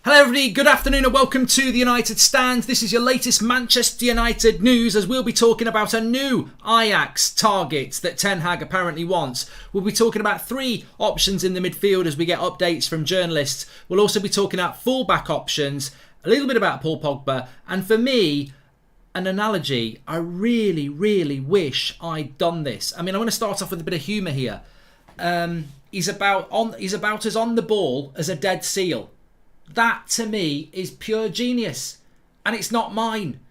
Hello everybody, good afternoon and welcome to the United Stand. This is your latest Manchester United news as we'll be talking about a new Ajax target that Ten Hag apparently wants. We'll be talking about 3 options in the midfield as we get updates from journalists. We'll also be talking about fullback options, a little bit about Paul Pogba, and for me, an analogy. I really wish I'd done this. I mean, I want to start off with a bit of humour here. He's about as on the ball as a dead seal. That, to me, is pure genius. And it's not mine.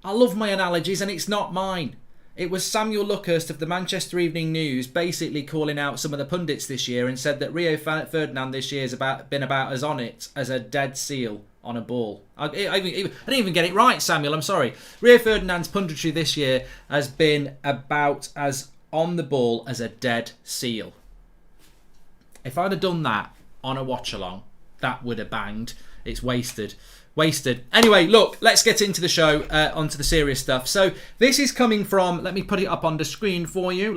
I love my analogies and it's not mine. It was Samuel Luckhurst of the Manchester Evening News basically calling out some of the pundits this year and said that Rio Ferdinand this year has been about as on it as a dead seal on a ball. I didn't even get it right, Samuel. I'm sorry. Rio Ferdinand's punditry this year has been about as on the ball as a dead seal. If I'd have done that on a watch-along, that would have banged. It's wasted. Anyway, look, let's get into the show, onto the serious stuff. So this is coming from, let me put it up on the screen for you.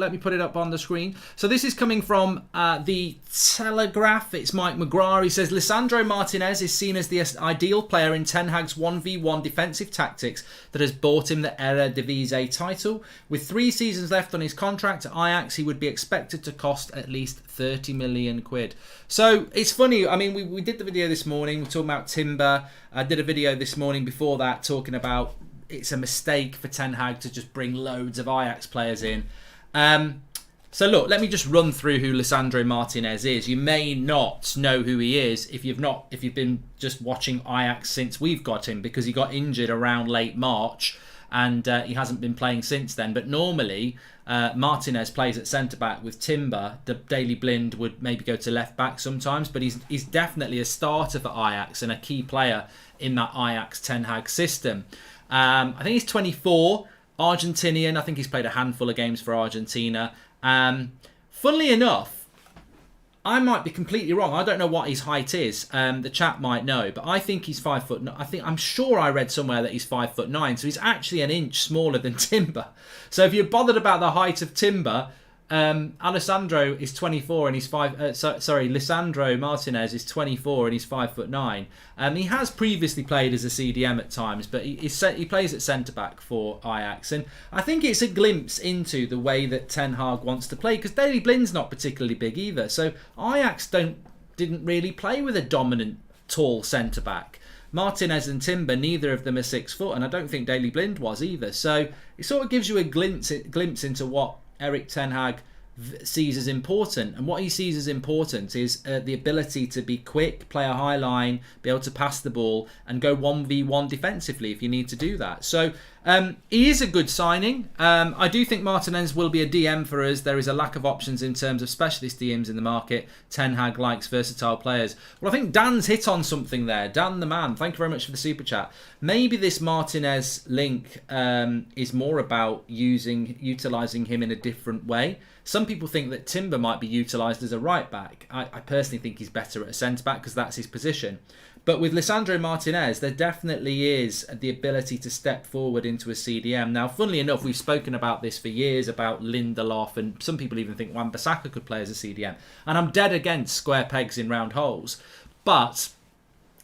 So this is coming from the Telegraph. It's Mike McGrath. He says, Lisandro Martinez is seen as the ideal player in Ten Hag's 1v1 defensive tactics that has bought him the Eredivisie title. With 3 seasons left on his contract at Ajax, he would be expected to cost at least 30 million quid. So it's funny. I mean, we did the video this morning. We're talking about Timber. I did a video this morning before that talking about it's a mistake for Ten Hag to just bring loads of Ajax players in. So look, let me just run through who Lisandro Martinez is. You may not know who he is if you've been just watching Ajax since we've got him, because he got injured around late March and he hasn't been playing since then. But normally Martinez plays at centre-back with Timber. The Daley Blind would maybe go to left-back sometimes, but he's definitely a starter for Ajax and a key player in that Ajax Ten Hag system. I think he's 24, Argentinian. I think he's played a handful of games for Argentina. Funnily enough, I might be completely wrong. I don't know what his height is. The chat might know, but I think he's 5 foot. I'm sure I read somewhere that he's 5'9", so he's actually an inch smaller than Timber. So if you're bothered about the height of Timber, Alessandro is 24 and he's Lisandro Martinez is 24 and he's 5'9". He has previously played as a CDM at times, but he plays at centre back for Ajax, and I think it's a glimpse into the way that Ten Hag wants to play, because Daley Blind's not particularly big either. So Ajax didn't really play with a dominant tall centre back. Martinez and Timber, neither of them are 6 foot, and I don't think Daley Blind was either. So it sort of gives you a glimpse into what Erik Ten Hag sees as important, and what he sees as important is the ability to be quick, play a high line, be able to pass the ball and go 1v1 defensively if you need to do that. So he is a good signing. I do think Martinez will be a DM for us. There is a lack of options in terms of specialist DMs in the market. Ten Hag likes versatile players. Well, I think Dan's hit on something there. Dan the man, thank you very much for the super chat. Maybe this Martinez link is more about utilising him in a different way. Some people think that Timber might be utilised as a right back. I personally think he's better at a centre back because that's his position. But with Lisandro Martinez, there definitely is the ability to step forward into a CDM. Now, funnily enough, we've spoken about this for years, about Lindelof, and some people even think Wan-Bissaka could play as a CDM. And I'm dead against square pegs in round holes. But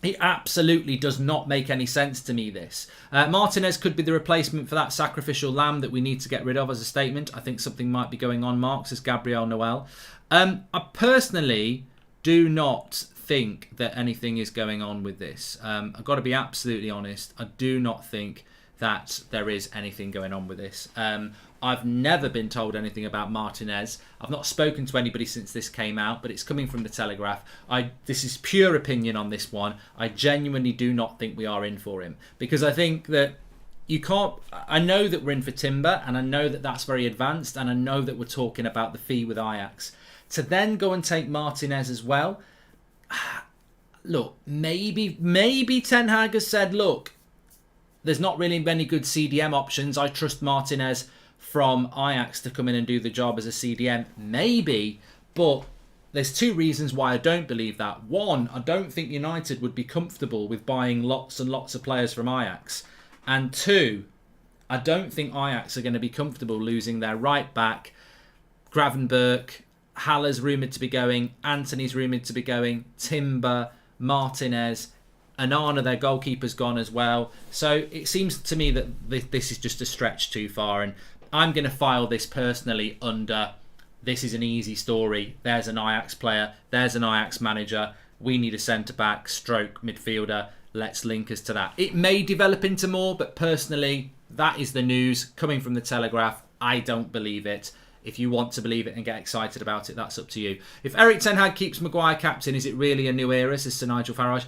it absolutely does not make any sense to me, this. Martinez could be the replacement for that sacrificial lamb that we need to get rid of as a statement. I think something might be going on, Mark, says Gabriel Noel. I personally do not think that anything is going on with this. I've got to be absolutely honest. I do not think that there is anything going on with this. I've never been told anything about Martinez. I've not spoken to anybody since this came out, but it's coming from the Telegraph. This is pure opinion on this one. I genuinely do not think we are in for him, because I think that you can't. I know that we're in for Timber, and I know that that's very advanced, and I know that we're talking about the fee with Ajax. To then go and take Martinez as well. Look, maybe Ten Hag has said, look, there's not really many good CDM options. I trust Martinez from Ajax to come in and do the job as a CDM. Maybe, but there's 2 reasons why I don't believe that. One, I don't think United would be comfortable with buying lots and lots of players from Ajax. And 2, I don't think Ajax are going to be comfortable losing their right back. Gravenberch, Haller's rumoured to be going, Anthony's rumoured to be going, Timber, Martinez. Anana, their goalkeeper's gone as well. So it seems to me that this is just a stretch too far, and I'm going to file this personally under this is an easy story. There's an Ajax player, there's an Ajax manager, we need a centre-back stroke midfielder, let's link us to that. It may develop into more, but personally, that is the news coming from the Telegraph. I don't believe it. If you want to believe it and get excited about it, that's up to you. If Erik ten Hag keeps Maguire captain, is it really a new era, says Sir Nigel Farage?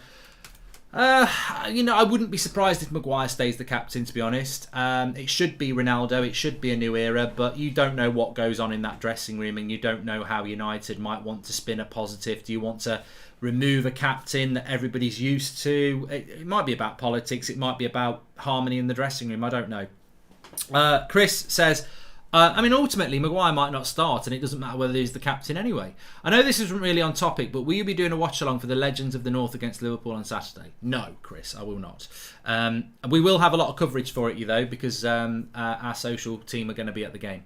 I wouldn't be surprised if Maguire stays the captain, to be honest. It should be Ronaldo, it should be a new era, but you don't know what goes on in that dressing room, and you don't know how United might want to spin a positive. Do you want to remove a captain that everybody's used to? It might be about politics, it might be about harmony in the dressing room, I don't know. Chris says, ultimately, Maguire might not start, and it doesn't matter whether he's the captain anyway. I know this isn't really on topic, but will you be doing a watch-along for the Legends of the North against Liverpool on Saturday? No, Chris, I will not. We will have a lot of coverage for it, though, because our social team are going to be at the game.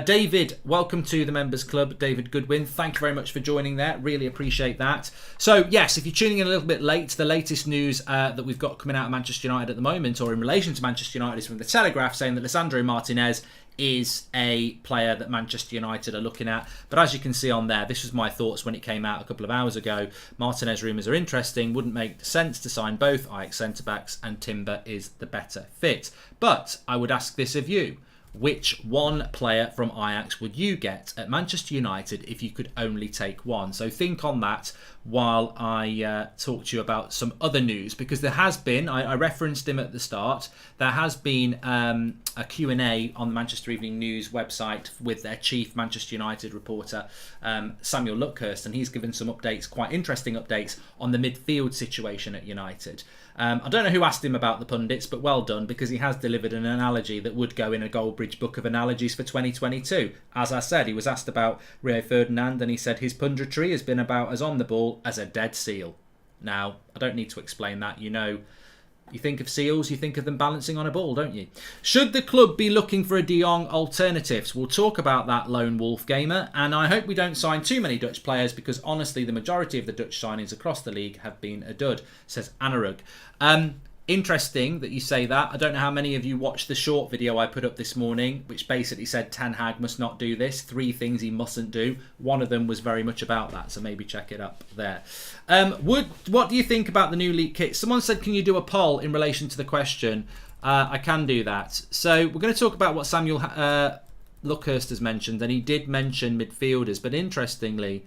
David, welcome to the Members Club. David Goodwin, thank you very much for joining there. Really appreciate that. So, yes, if you're tuning in a little bit late, the latest news that we've got coming out of Manchester United at the moment, or in relation to Manchester United, is from the Telegraph, saying that Lisandro Martinez is a player that Manchester United are looking at. But as you can see on there, this was my thoughts when it came out a couple of hours ago. Martinez rumours are interesting. Wouldn't make sense to sign both Ajax centre-backs, and Timber is the better fit. But I would ask this of you. Which one player from Ajax would you get at Manchester United if you could only take one? So think on that while I talk to you about some other news, because there has been, I referenced him at the start, there has been a Q&A on the Manchester Evening News website with their chief Manchester United reporter, Samuel Luckhurst, and he's given some updates, quite interesting updates, on the midfield situation at United. I don't know who asked him about the pundits, but well done, because he has delivered an analogy that would go in a Goldbridge book of analogies for 2022. As I said, he was asked about Rio Ferdinand, and he said his punditry has been about as on the ball as a dead seal. Now, I don't need to explain that. You know, you think of seals, you think of them balancing on a ball, don't you? Should the club be looking for a De Jong alternatives? We'll talk about that, Lone Wolf Gamer, and I hope we don't sign too many Dutch players, because honestly the majority of the Dutch signings across the league have been a dud, says Anarug. Interesting that you say that. I don't know how many of you watched the short video I put up this morning, which basically said Ten Hag must not do this. 3 things he mustn't do. One of them was very much about that, so maybe check it up there. What do you think about the new league kit? Someone said, can you do a poll in relation to the question? I can do that. So we're going to talk about what Samuel Luckhurst has mentioned, and he did mention midfielders, but interestingly,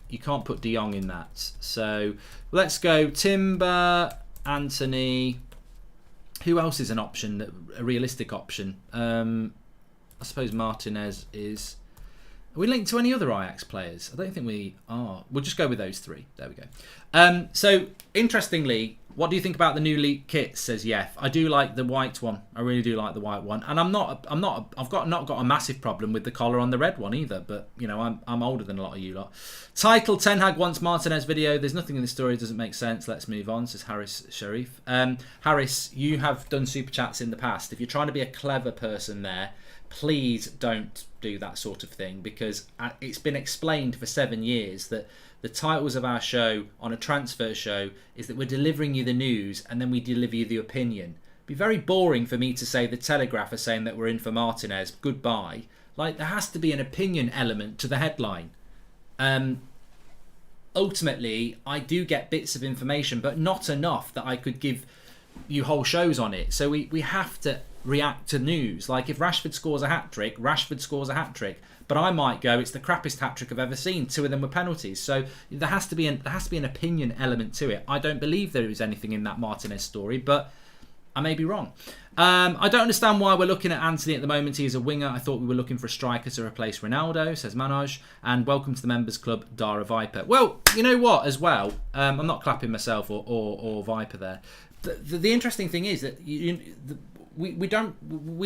you can't put De Jong in that. So let's go Timber, Anthony. Who else is an option, a realistic option? I suppose Martinez is. Are we linked to any other Ajax players? I don't think we are. We'll just go with those 3. There we go. So interestingly, what do you think about the new league kit? Says Yef. I do like the white one. I really do like the white one, and I've not got a massive problem with the collar on the red one either. But you know, I'm older than a lot of you lot. Title: Ten Hag wants Martinez video. There's nothing in the story that doesn't make sense. Let's move on. Says Harris Sharif. Harris, you have done super chats in the past. If you're trying to be a clever person there, please don't do that sort of thing, because it's been explained for 7 years that the titles of our show on a transfer show is that we're delivering you the news and then we deliver you the opinion. It'd be very boring for me to say the Telegraph are saying that we're in for Martinez, goodbye. Like, there has to be an opinion element to the headline. Ultimately, I do get bits of information, but not enough that I could give you whole shows on it. So we have to react to news. Like, if Rashford scores a hat-trick, Rashford scores a hat-trick. But I might go, it's the crappiest hat-trick I've ever seen. 2 of them were penalties. So there has to be an opinion element to it. I don't believe there is anything in that Martinez story, but I may be wrong. I don't understand why we're looking at Anthony at the moment. He is a winger. I thought we were looking for a striker to replace Ronaldo, says Manoj. And welcome to the Members Club, Dara Viper. Well, you know what, as well, I'm not clapping myself or Viper there. The interesting thing is that we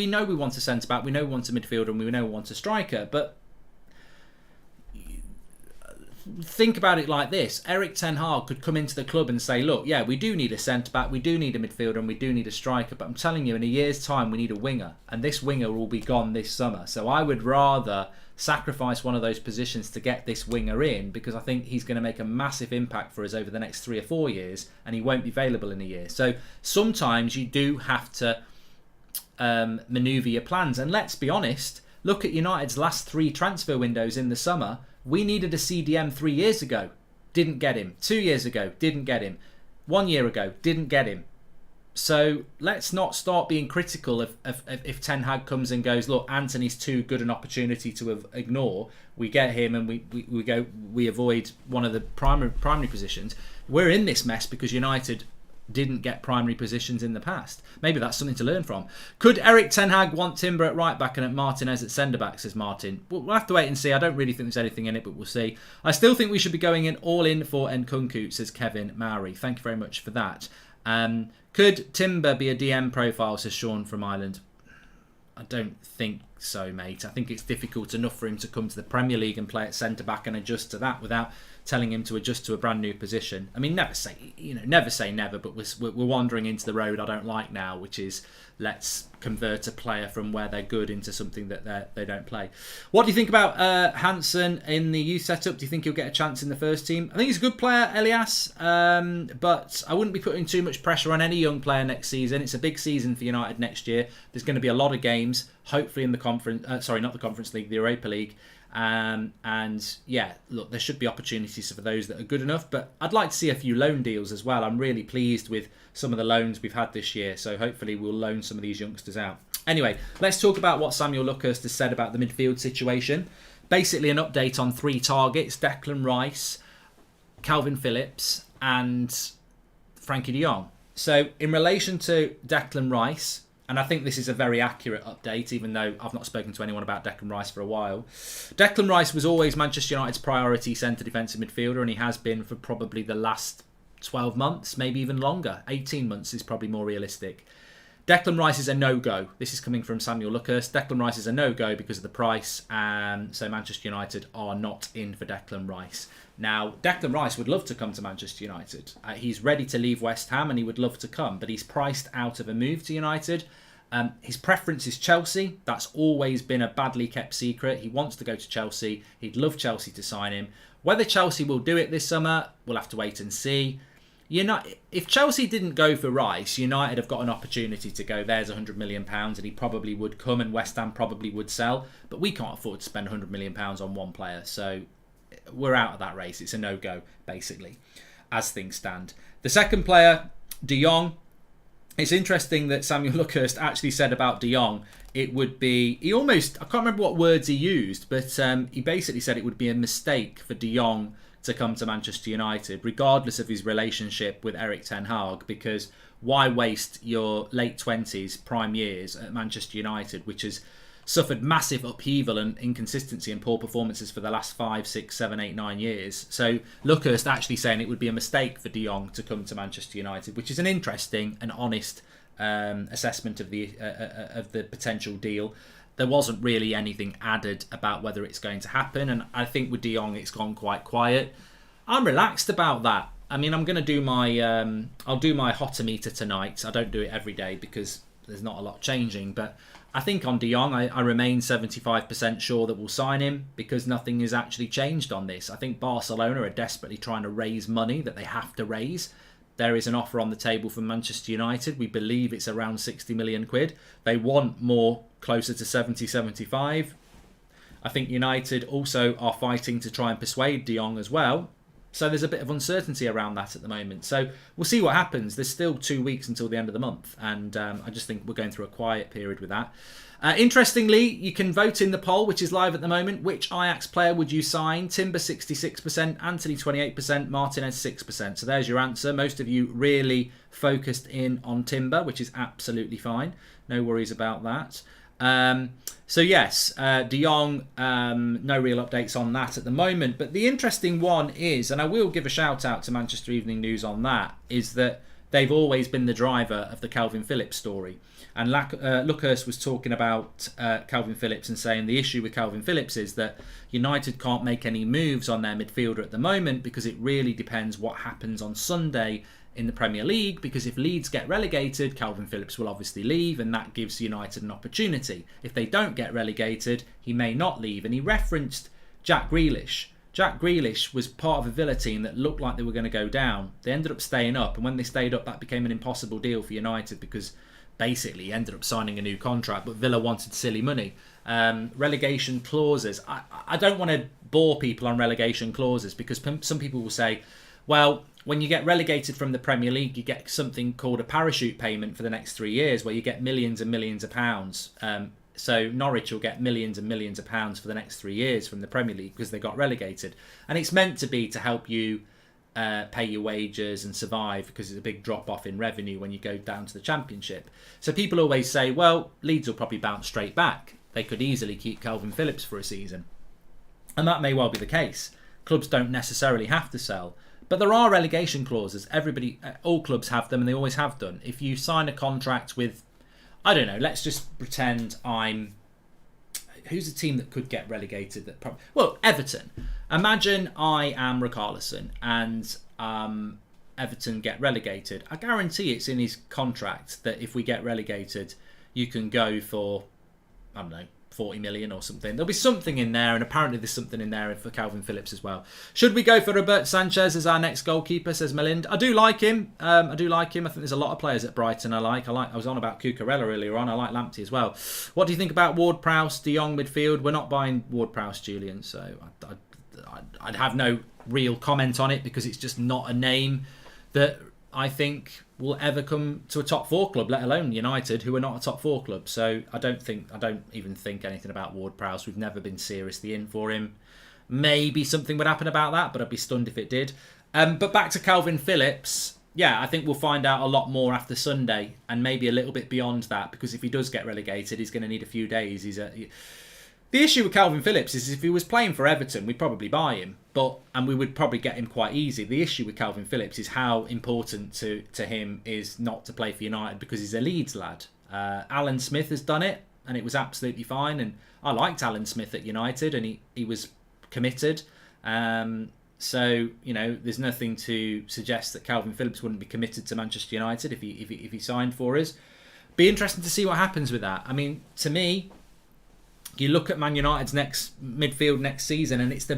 know we want a centre back, we know we want a midfielder, and we know we want a striker, but think about it like this. Erik ten Hag could come into the club and say, look, yeah, we do need a centre-back, we do need a midfielder, and we do need a striker, but I'm telling you, in a year's time, we need a winger, and this winger will be gone this summer. So I would rather sacrifice one of those positions to get this winger in, because I think he's going to make a massive impact for us over the next 3 or 4 years, and he won't be available in a year. So sometimes you do have to manoeuvre your plans. And let's be honest, look at United's last 3 transfer windows in the summer. We needed a CDM 3 years ago, didn't get him. 2 years ago, didn't get him. 1 year ago, didn't get him. So let's not start being critical if Ten Hag comes and goes, look, Anthony's too good an opportunity to ignore. We get him and we avoid one of the primary positions. We're in this mess because United didn't get primary positions in the past. Maybe that's something to learn from. Could Erik ten Hag want Timber at right back and at Martinez at centre back, says Martin? We'll have to wait and see. I don't really think there's anything in it, but we'll see. I still think we should be going in all in for Nkunku, says Kevin Mowry. Thank you very much for that. Could Timber be a DM profile, says Sean from Ireland? I don't think so, mate. I think it's difficult enough for him to come to the Premier League and play at centre back and adjust to that without telling him to adjust to a brand new position. I mean, never say never, but we're wandering into the road I don't like now, which is let's convert a player from where they're good into something that they don't play. What do you think about Hansen in the youth setup? Do you think he'll get a chance in the first team? I think he's a good player, Elias, but I wouldn't be putting too much pressure on any young player next season. It's a big season for United next year. There's going to be a lot of games, hopefully in the not the Conference League, the Europa League. And yeah, look, there should be opportunities for those that are good enough, but I'd like to see a few loan deals as well. I'm really pleased with some of the loans we've had this year, so hopefully we'll loan some of these youngsters out. Anyway, let's talk about what Samuel Luckhurst has said about the midfield situation. Basically an update on 3 targets: Declan Rice, Kalvin Phillips and Frankie de Jong. So in relation to Declan Rice, and I think this is a very accurate update, even though I've not spoken to anyone about Declan Rice for a while. Declan Rice was always Manchester United's priority centre defensive midfielder, and he has been for probably the last 12 months, maybe even longer. 18 months is probably more realistic. Declan Rice is a no-go. This is coming from Samuel Luckhurst. Declan Rice is a no-go because of the price, and so Manchester United are not in for Declan Rice. Now, Declan Rice would love to come to Manchester United. He's ready to leave West Ham and he would love to come, but he's priced out of a move to United. His preference is Chelsea. That's always been a badly kept secret. He wants to go to Chelsea. He'd love Chelsea to sign him. Whether Chelsea will do it this summer, we'll have to wait and see. If Chelsea didn't go for Rice, United have got an opportunity to go, there's £100 million, and he probably would come and West Ham probably would sell. But we can't afford to spend £100 million on one player. So we're out of that race. It's a no-go, basically, as things stand. The second player, de Jong. It's interesting that Samuel Luckhurst actually said about de Jong, it would be, I can't remember what words he used, but he basically said it would be a mistake for de Jong to come to Manchester United, regardless of his relationship with Erik ten Hag, because why waste your late 20s, prime years at Manchester United, which has suffered massive upheaval and inconsistency and poor performances for the last 5, 6, 7, 8, 9 years. So Luckhurst actually saying it would be a mistake for de Jong to come to Manchester United, which is an interesting and honest assessment of the potential deal. There wasn't really anything added about whether it's going to happen, and I think with de Jong it's gone quite quiet. I'm relaxed about that. I mean, I'm going to do my I'll do my hotometer tonight. I don't do it every day because there's not a lot changing, but I think on de Jong, I remain 75% sure that we'll sign him because nothing has actually changed on this. I think Barcelona are desperately trying to raise money that they have to raise. There is an offer on the table from Manchester United. We believe it's around 60 million quid. They want more, closer to 70, 75. I think United also are fighting to try and persuade de Jong as well. So there's a bit of uncertainty around that at the moment. So we'll see what happens. There's still 2 weeks until the end of the month. And I just think we're going through a quiet period with that. Interestingly, you can vote in the poll, which is live at the moment. Which Ajax player would you sign? Timber 66%, Anthony 28%, Martinez 6%. So there's your answer. Most of you really focused in on Timber, which is absolutely fine. No worries about that. So yes, de Jong, no real updates on that at the moment. But the interesting one is, and I will give a shout out to Manchester Evening News on that, is that they've always been the driver of the Kalvin Phillips story. And Lucas was talking about Kalvin Phillips and saying the issue with Kalvin Phillips is that United can't make any moves on their midfielder at the moment because it really depends what happens on Sunday in the Premier League, because if Leeds get relegated, Kalvin Phillips will obviously leave, and that gives United an opportunity. If they don't get relegated, he may not leave. And he referenced Jack Grealish. Jack Grealish was part of a Villa team that looked like they were going to go down. They ended up staying up, and when they stayed up, that became an impossible deal for United because basically he ended up signing a new contract, but Villa wanted silly money. Relegation clauses. I don't want to bore people on relegation clauses because some people will say, well, when you get relegated from the Premier League, you get something called a parachute payment for the next 3 years where you get millions and millions of pounds. So Norwich will get millions and millions of pounds for the next 3 years from the Premier League because they got relegated. And it's meant to be to help you pay your wages and survive because it's a big drop-off in revenue when you go down to the Championship. So people always say, well, Leeds will probably bounce straight back. They could easily keep Kalvin Phillips for a season. And that may well be the case. Clubs don't necessarily have to sell. But there are relegation clauses. All clubs have them, and they always have done. If you sign a contract with, I don't know, let's just pretend who's a team that could get relegated? Well, Everton. Imagine I am Richarlison and Everton get relegated. I guarantee it's in his contract that if we get relegated, you can go for, I don't know, 40 million or something. There'll be something in there, and apparently there's something in there for Kalvin Phillips as well. Should we go for Roberto Sanchez as our next goalkeeper, says Melind? I do like him. I think there's a lot of players at Brighton I like. I was on about Cucurella earlier on. I like Lamptey as well. What do you think about Ward-Prowse, De Jong midfield? We're not buying Ward-Prowse, Julian, so I'd have no real comment on it because it's just not a name that I think will ever come to a top 4 club, let alone United, who are not a top 4 club. So I don't even think anything about Ward-Prowse. We've never been seriously in for him. Maybe something would happen about that, but I'd be stunned if it did. But back to Kalvin Phillips. Yeah, I think we'll find out a lot more after Sunday, and maybe a little bit beyond that, because if he does get relegated, he's going to need a few days. The issue with Kalvin Phillips is if he was playing for Everton, we'd probably buy him, and we would probably get him quite easy. The issue with Kalvin Phillips is how important to him is not to play for United because he's a Leeds lad. Alan Smith has done it, and it was absolutely fine. And I liked Alan Smith at United, and he was committed. So there's nothing to suggest that Kalvin Phillips wouldn't be committed to Manchester United if he signed for us. Be interesting to see what happens with that. I mean, to me, you look at Man United's next midfield next season, and it's the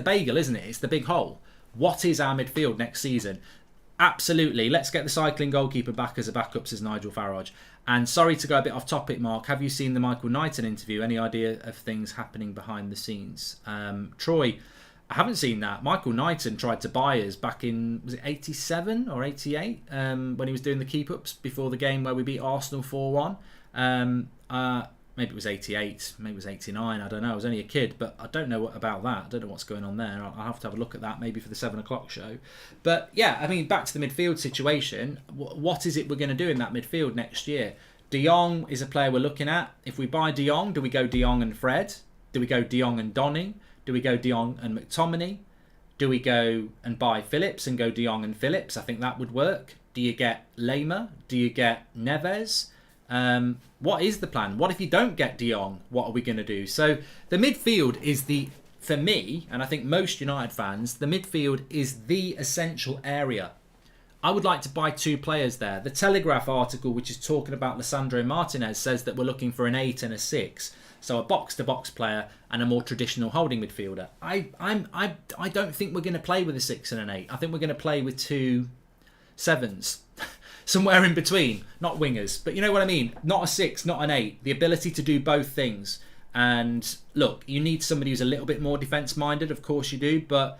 bagel, isn't it? It's the big hole. What is our midfield next season? Absolutely. Let's get the cycling goalkeeper back as a backup, says Nigel Farage. And sorry to go a bit off topic, Mark. Have you seen the Michael Knighton interview? Any idea of things happening behind the scenes? Troy, I haven't seen that. Michael Knighton tried to buy us back in, was it 87 or 88? When he was doing the keep-ups before the game where we beat Arsenal 4-1. Maybe it was 88, maybe it was 89, I don't know. I was only a kid, but I don't know about that. I don't know what's going on there. I'll have to have a look at that maybe for the 7 o'clock show. But yeah, I mean, back to the midfield situation. What is it we're going to do in that midfield next year? De Jong is a player we're looking at. If we buy De Jong, do we go De Jong and Fred? Do we go De Jong and Donny? Do we go De Jong and McTominay? Do we go and buy Phillips and go De Jong and Phillips? I think that would work. Do you get Lema? Do you get Neves? What is the plan? What if you don't get De Jong? What are we going to do? So the midfield is for me, and I think most United fans, the midfield is the essential area. I would like to buy 2 players there. The Telegraph article, which is talking about Lisandro Martinez, says that we're looking for an 8 and a 6. So a box-to-box player and a more traditional holding midfielder. I don't think we're going to play with a 6 and an 8. I think we're going to play with 2 7s. Somewhere in between, not wingers, but you know what I mean? Not a 6, not an 8. The ability to do both things. And look, you need somebody who's a little bit more defence-minded, of course you do, but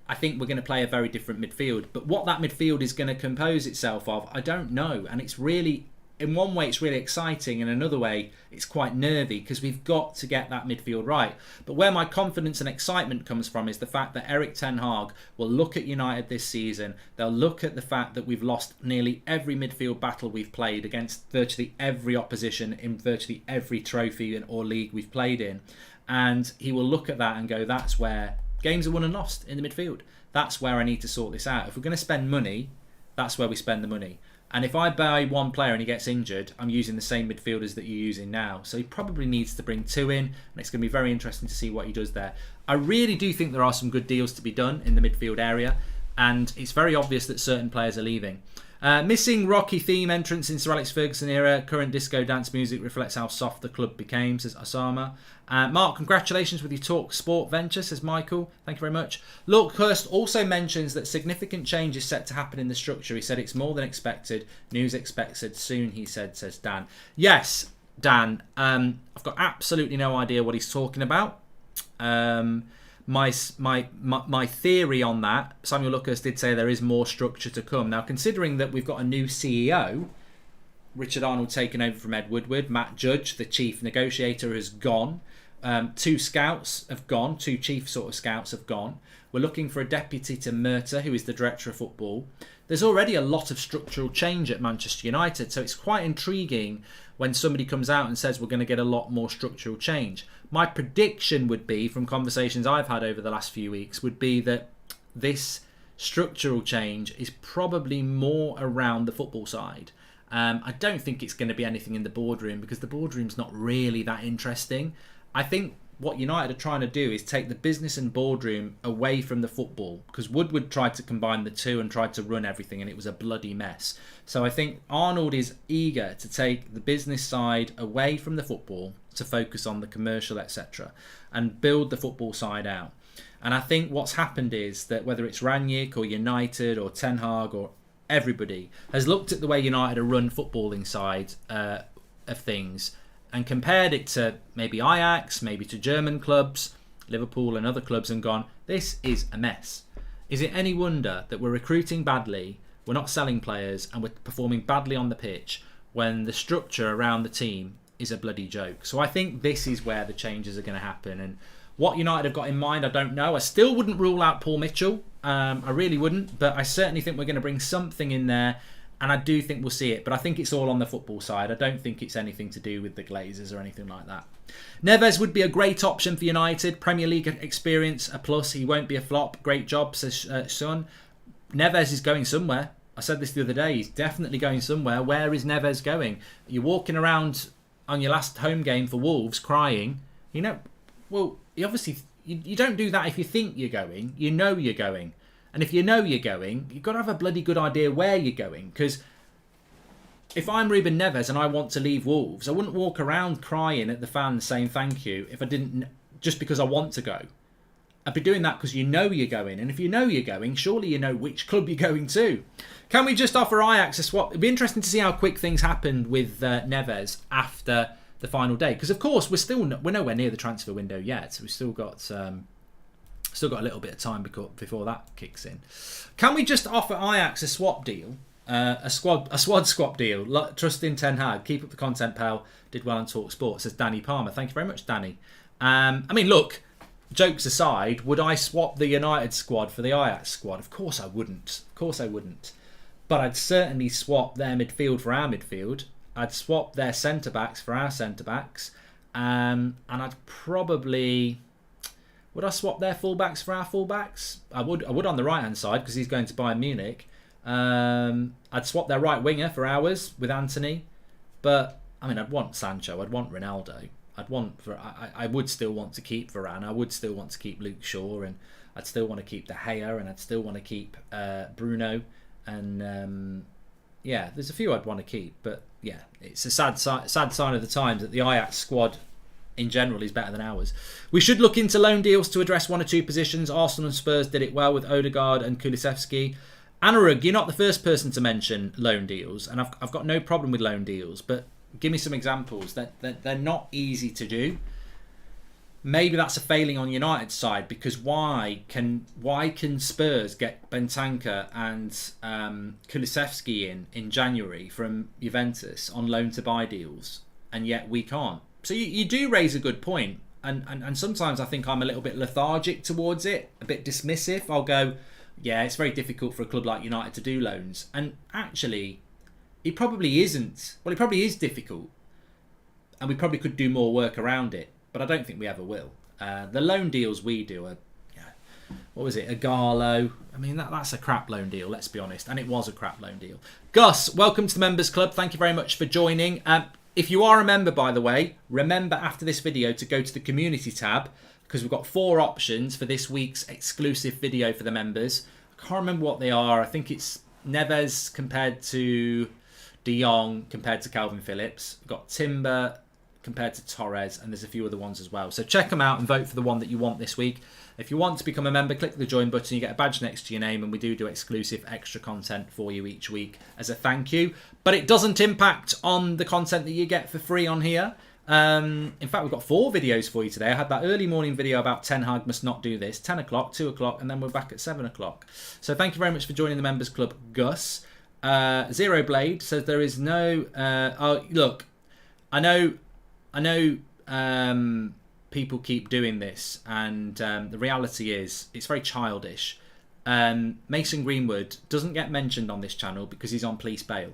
I think we're going to play a very different midfield. But what that midfield is going to compose itself of, I don't know. And it's really, in one way, it's really exciting. In another way, it's quite nervy because we've got to get that midfield right. But where my confidence and excitement comes from is the fact that Erik ten Hag will look at United this season. They'll look at the fact that we've lost nearly every midfield battle we've played against virtually every opposition in virtually every trophy or league we've played in. And he will look at that and go, that's where games are won and lost in the midfield. That's where I need to sort this out. If we're going to spend money, that's where we spend the money. And if I buy one player and he gets injured, I'm using the same midfielders that you're using now. So he probably needs to bring 2 in, and it's going to be very interesting to see what he does there. I really do think there are some good deals to be done in the midfield area, and it's very obvious that certain players are leaving. Missing Rocky theme entrance in Sir Alex Ferguson era. Current disco dance music reflects how soft the club became, says Osama. Mark, congratulations with your Talk Sport venture, says Michael. Thank you very much. Look, Hurst also mentions that significant change is set to happen in the structure. He said it's more than expected. News expected soon, he said, says Dan. Yes, Dan. I've got absolutely no idea what he's talking about. My theory on that, Samuel Lucas did say there is more structure to come. Now, considering that we've got a new CEO, Richard Arnold taken over from Ed Woodward, Matt Judge, the chief negotiator, has gone. 2 scouts have gone, 2 chief sort of scouts have gone. We're looking for a deputy to Murta, who is the director of football. There's already a lot of structural change at Manchester United, so it's quite intriguing when somebody comes out and says we're going to get a lot more structural change. My prediction would be, from conversations I've had over the last few weeks, would be that this structural change is probably more around the football side. I don't think it's going to be anything in the boardroom, because the boardroom's not really that interesting. I think what United are trying to do is take the business and boardroom away from the football, because Woodward tried to combine the two and tried to run everything, and it was a bloody mess. So I think Arnold is eager to take the business side away from the football to focus on the commercial, etc., and build the football side out. And I think what's happened is that whether it's Rangnick or United or Ten Hag or everybody has looked at the way United are run footballing side of things and compared it to maybe Ajax, maybe to German clubs, Liverpool and other clubs, and gone, this is a mess. Is it any wonder that we're recruiting badly, we're not selling players, and we're performing badly on the pitch when the structure around the team is a bloody joke? So I think this is where the changes are going to happen. And what United have got in mind, I don't know. I still wouldn't rule out Paul Mitchell. I really wouldn't. But I certainly think we're going to bring something in there. And I do think we'll see it. But I think it's all on the football side. I don't think it's anything to do with the Glazers or anything like that. Neves would be a great option for United. Premier League experience, a plus. He won't be a flop. Great job, says Son. Neves is going somewhere. I said this the other day. He's definitely going somewhere. Where is Neves going? You're walking around on your last home game for Wolves crying. You know, well, you obviously... You don't do that if you think you're going. You know you're going. And if you know you're going, you've got to have a bloody good idea where you're going. Because if I'm Ruben Neves and I want to leave Wolves, I wouldn't walk around crying at the fans saying thank you if I didn't, just because I want to go. I'd be doing that because you know you're going. And if you know you're going, surely you know which club you're going to. Can we just offer Ajax a swap? It'd be interesting to see how quick things happened with Neves after the final day. Because, of course, we're nowhere near the transfer window yet. We've still got a little bit of time before that kicks in. Can we just offer Ajax a swap deal? A squad swap deal. Trust in Ten Hag. Keep up the content, pal. Did well on Talk Sport, says Danny Palmer. Thank you very much, Danny. I mean, look, jokes aside, would I swap the United squad for the Ajax squad? Of course I wouldn't. But I'd certainly swap their midfield for our midfield. I'd swap their centre-backs for our centre-backs. And I'd probably... Would I swap their fullbacks for our fullbacks? I would on the right-hand side because he's going to Bayern Munich. I'd swap their right winger for ours with Anthony. But, I mean, I'd want Sancho. I'd want Ronaldo. I would still want to keep Varane. I would still want to keep Luke Shaw. And I'd still want to keep De Gea. And I'd still want to keep Bruno. And, yeah, there's a few I'd want to keep. But, yeah, it's a sad sign of the times that the Ajax squad in general is better than ours. We should look into loan deals to address one or two positions. Arsenal and Spurs did it well with Odegaard and Kulusevski. Anurag, you're not the first person to mention loan deals, and I've got no problem with loan deals, but give me some examples. They're not easy to do. Maybe that's a failing on United's side, because why can Spurs get Bentancur and Kulusevski in January from Juventus on loan to buy deals, and yet we can't? So you do raise a good point, and sometimes I think I'm a little bit lethargic towards it, a bit dismissive. I'll go, yeah, it's very difficult for a club like United to do loans. And actually, it probably isn't. Well, it probably is difficult, and we probably could do more work around it, but I don't think we ever will. The loan deals we do are, what was it, Igalo, I mean, that's a crap loan deal, let's be honest. And it was a crap loan deal. Gus, welcome to the Members Club. Thank you very much for joining. If you are a member, by the way, remember after this video to go to the community tab, because we've got 4 options for this week's exclusive video for the members. I can't remember what they are. I think it's Neves compared to De Jong compared to Kalvin Phillips. We've got Timber compared to Torres, and there's a few other ones as well. So check them out and vote for the one that you want this week. If you want to become a member, click the join button. You get a badge next to your name, and we do exclusive extra content for you each week as a thank you. But it doesn't impact on the content that you get for free on here. In fact, we've got 4 videos for you today. I had that early morning video about Ten Hag must not do this, 10 o'clock, 2 o'clock, and then we're back at 7 o'clock. So thank you very much for joining the Members Club, Gus. Zero Blade says there is no... oh, look, I know people keep doing this, and the reality is it's very childish. Mason Greenwood doesn't get mentioned on this channel because he's on police bail.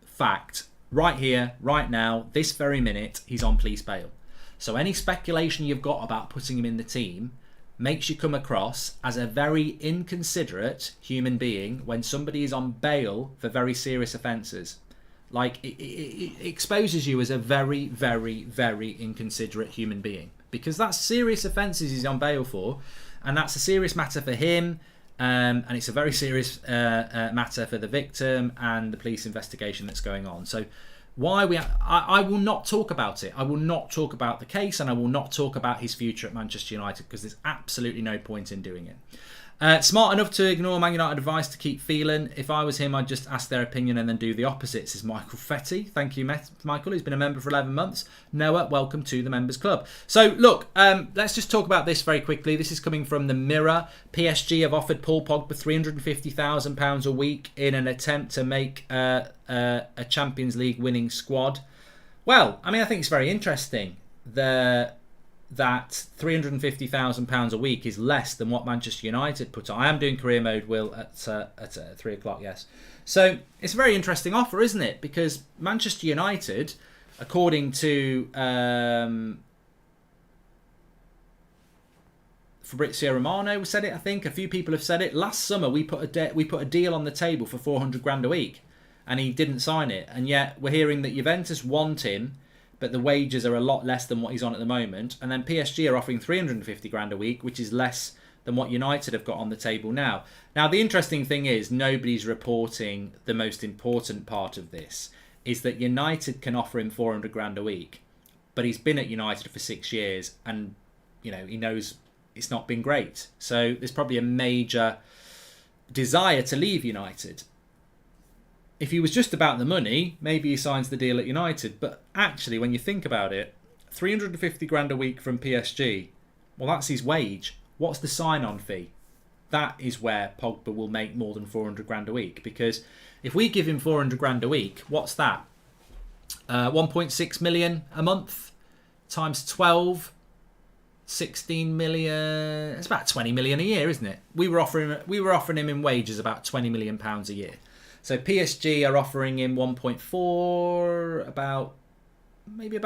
Fact. Right here, right now, this very minute, he's on police bail. So any speculation you've got about putting him in the team makes you come across as a very inconsiderate human being when somebody is on bail for very serious offences. Like, it exposes you as a very, very, very inconsiderate human being. Because that's serious offences he's on bail for. And that's a serious matter for him. And it's a very serious matter for the victim and the police investigation that's going on. So I will not talk about it. I will not talk about the case, and I will not talk about his future at Manchester United, because there's absolutely no point in doing it. Smart enough to ignore Man United advice to keep Phelan. If I was him, I'd just ask their opinion and then do the opposite, says Michael Fetty. Thank you, Michael. He's been a member for 11 months. Noah, welcome to the Members Club. So, look, let's just talk about this very quickly. This is coming from the Mirror. PSG have offered Paul Pogba £350,000 a week in an attempt to make a Champions League winning squad. Well, I mean, I think it's very interesting that £350,000 a week is less than what Manchester United put on. I am doing career mode, Will, at 3 o'clock, yes. So it's a very interesting offer, isn't it? Because Manchester United, according to Fabrizio Romano said it, I think. A few people have said it. Last summer, we put a deal on the table for 400 grand a week, and he didn't sign it. And yet we're hearing that Juventus want him, but the wages are a lot less than what he's on at the moment. And then PSG are offering 350 grand a week, which is less than what United have got on the table now. Now, the interesting thing is nobody's reporting the most important part of this, is that United can offer him 400 grand a week, but he's been at United for 6 years, and he knows it's not been great. So there's probably a major desire to leave United. If he was just about the money, maybe he signs the deal at United. But actually, when you think about it, 350 grand a week from PSG, well, that's his wage. What's the sign-on fee? That is where Pogba will make more than 400 grand a week. Because if we give him 400 grand a week, what's that? 1.6 million a month times 12, 16 million. It's about 20 million a year, isn't it? We were offering him in wages about 20 million pounds a year. So PSG are offering him 1.4, maybe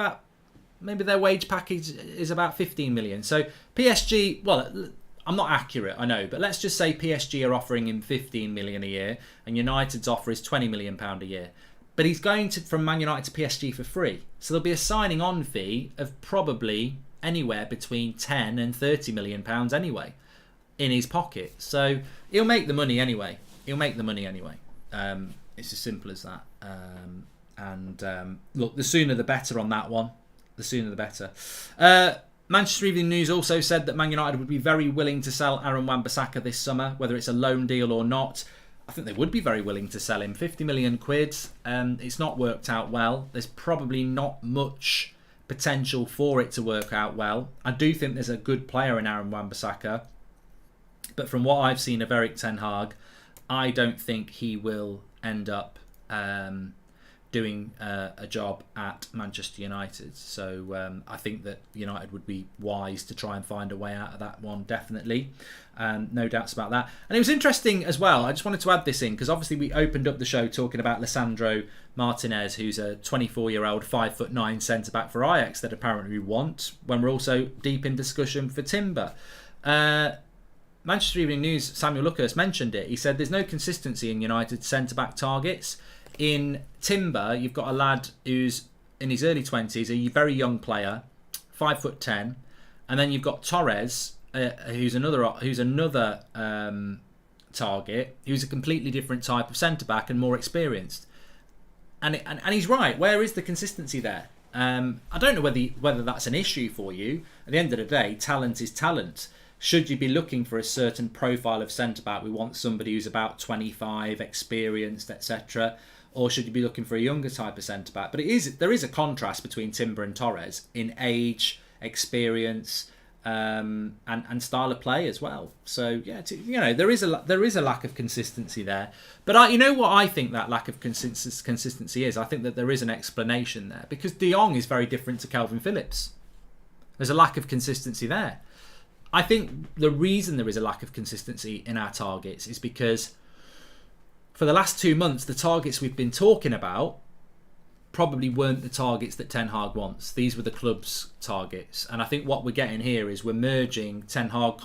their wage package is about 15 million. So PSG, well, I'm not accurate, I know, but let's just say PSG are offering him 15 million a year, and United's offer is 20 million pound a year. But he's going from Man United to PSG for free. So there'll be a signing on fee of probably anywhere between 10 and 30 million pounds anyway in his pocket. So he'll make the money anyway. It's as simple as that. Look, the sooner the better on that one. The sooner the better. Manchester Evening News also said that Man United would be very willing to sell Aaron Wan-Bissaka this summer, whether it's a loan deal or not. I think they would be very willing to sell him. 50 million quid. It's not worked out well. There's probably not much potential for it to work out well. I do think there's a good player in Aaron Wan-Bissaka. But from what I've seen of Erik ten Hag, I don't think he will end up doing a job at Manchester United. So I think that United would be wise to try and find a way out of that one, definitely. No doubts about that. And it was interesting as well, I just wanted to add this in, because obviously we opened up the show talking about Lisandro Martinez, who's a 24-year-old 5'9" centre-back for Ajax that apparently we want, when we're also deep in discussion for Timber. Manchester Evening News, Samuel Luckhurst mentioned it. He said there's no consistency in United centre-back targets. In Timber, you've got a lad who's in his early 20s, a very young player, 5'10", and then you've got Torres, who's another target, who's a completely different type of centre-back and more experienced. And he's right. Where is the consistency there? I don't know whether that's an issue for you. At the end of the day, talent is talent. Should you be looking for a certain profile of centre-back? We want somebody who's about 25, experienced, etc. Or should you be looking for a younger type of centre-back? But there is a contrast between Timber and Torres in age, experience, and style of play as well. So yeah, there is a lack of consistency there. But you know what I think that lack of consistency is? I think that there is an explanation there, because De Jong is very different to Kalvin Phillips. There's a lack of consistency there. I think the reason there is a lack of consistency in our targets is because for the last 2 months, the targets we've been talking about probably weren't the targets that Ten Hag wants. These were the club's targets. And I think what we're getting here is we're merging Ten Hag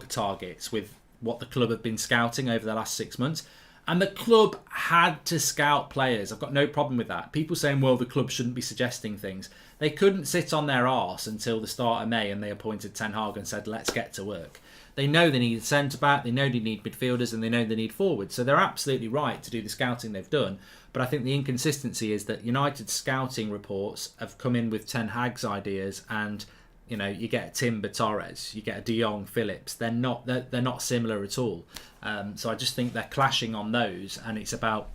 targets with what the club have been scouting over the last 6 months. And the club had to scout players. I've got no problem with that. People saying, well, the club shouldn't be suggesting things. They couldn't sit on their arse until the start of May and they appointed Ten Hag and said, let's get to work. They know they need a centre-back, they know they need midfielders, and they know they need forwards. So they're absolutely right to do the scouting they've done. But I think the inconsistency is that United's scouting reports have come in with Ten Hag's ideas, and you get a Timber Torres, you get a De Jong Phillips. They're not similar at all. So I just think they're clashing on those, and it's about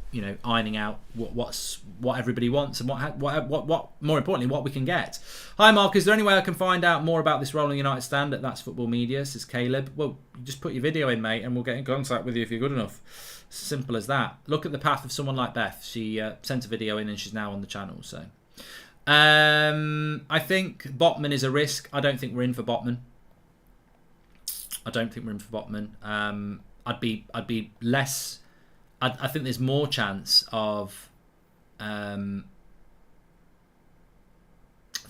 ironing out what everybody wants and what more importantly what we can get. Hi Mark, is there any way I can find out more about this Rolling United stand at That's Football Media? Says Caleb. Well, you just put your video in, mate, and we'll get in contact with you if you're good enough. Simple as that. Look at the path of someone like Beth. She sent a video in and she's now on the channel. So I think Botman is a risk. I don't think we're in for Botman. I'd be less. I think there's more chance of. I think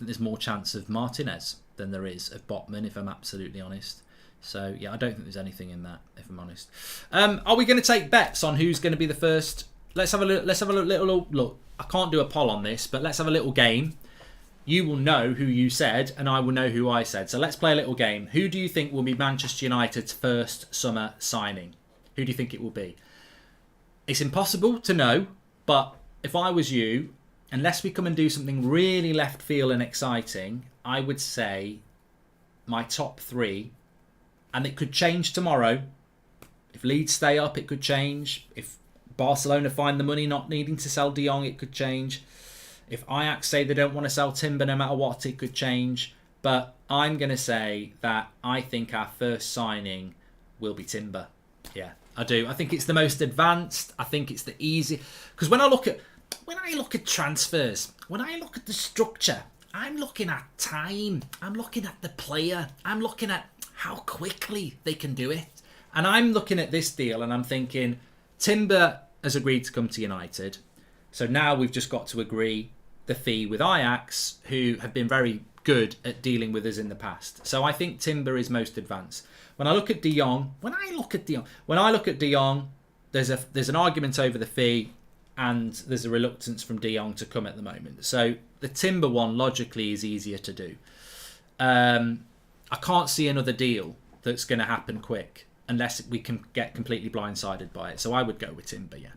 there's more chance of Martinez than there is of Botman, if I'm absolutely honest. So yeah, I don't think there's anything in that, if I'm honest. Are we going to take bets on who's going to be the first? Let's have a little look. I can't do a poll on this, but let's have a little game. You will know who you said, and I will know who I said. So let's play a little game. Who do you think will be Manchester United's first summer signing? Who do you think it will be? It's impossible to know, but if I was you, unless we come and do something really left field and exciting, I would say my top 3, and it could change tomorrow. If Leeds stay up, it could change. If Barcelona find the money not needing to sell De Jong, it could change. If Ajax say they don't want to sell Timber no matter what, it could change. But I'm going to say that I think our first signing will be Timber. Yeah, I do. I think it's the most advanced. I think it's the easy. Because when I look at transfers, when I look at the structure, I'm looking at time. I'm looking at the player. I'm looking at how quickly they can do it. And I'm looking at this deal and I'm thinking, Timber has agreed to come to United. So now we've just got to agree the fee with Ajax, who have been very good at dealing with us in the past. So I think Timber is most advanced. When I look at De Jong, there's an argument over the fee, and there's a reluctance from De Jong to come at the moment. So the Timber one logically is easier to do. I can't see another deal that's going to happen quick unless we can get completely blindsided by it. So I would go with Timber, yeah.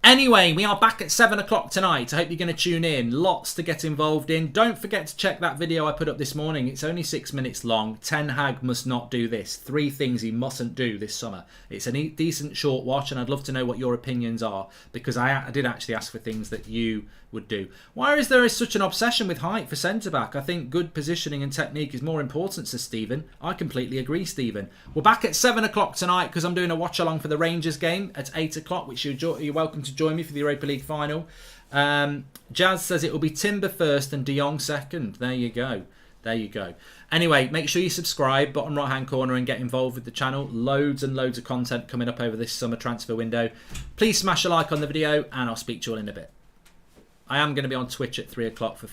Anyway, we are back at 7 o'clock tonight. I hope you're going to tune in. Lots to get involved in. Don't forget to check that video I put up this morning. It's only 6 minutes long. Ten Hag must not do this. 3 things he mustn't do this summer. It's a decent short watch, and I'd love to know what your opinions are, because I did actually ask for things that you would do. Why is there such an obsession with height for centre-back? I think good positioning and technique is more important, says Stephen. I completely agree, Stephen. We're back at 7 o'clock tonight because I'm doing a watch-along for the Rangers game at 8 o'clock, which you're welcome to join me for the Europa League final. Jazz says it will be Timber first and De Jong second. There you go. Anyway, make sure you subscribe, bottom right hand corner, and get involved with the channel. Loads and loads of content coming up over this summer transfer window. Please smash a like on the video, and I'll speak to you all in a bit. I am going to be on Twitch at 3 o'clock for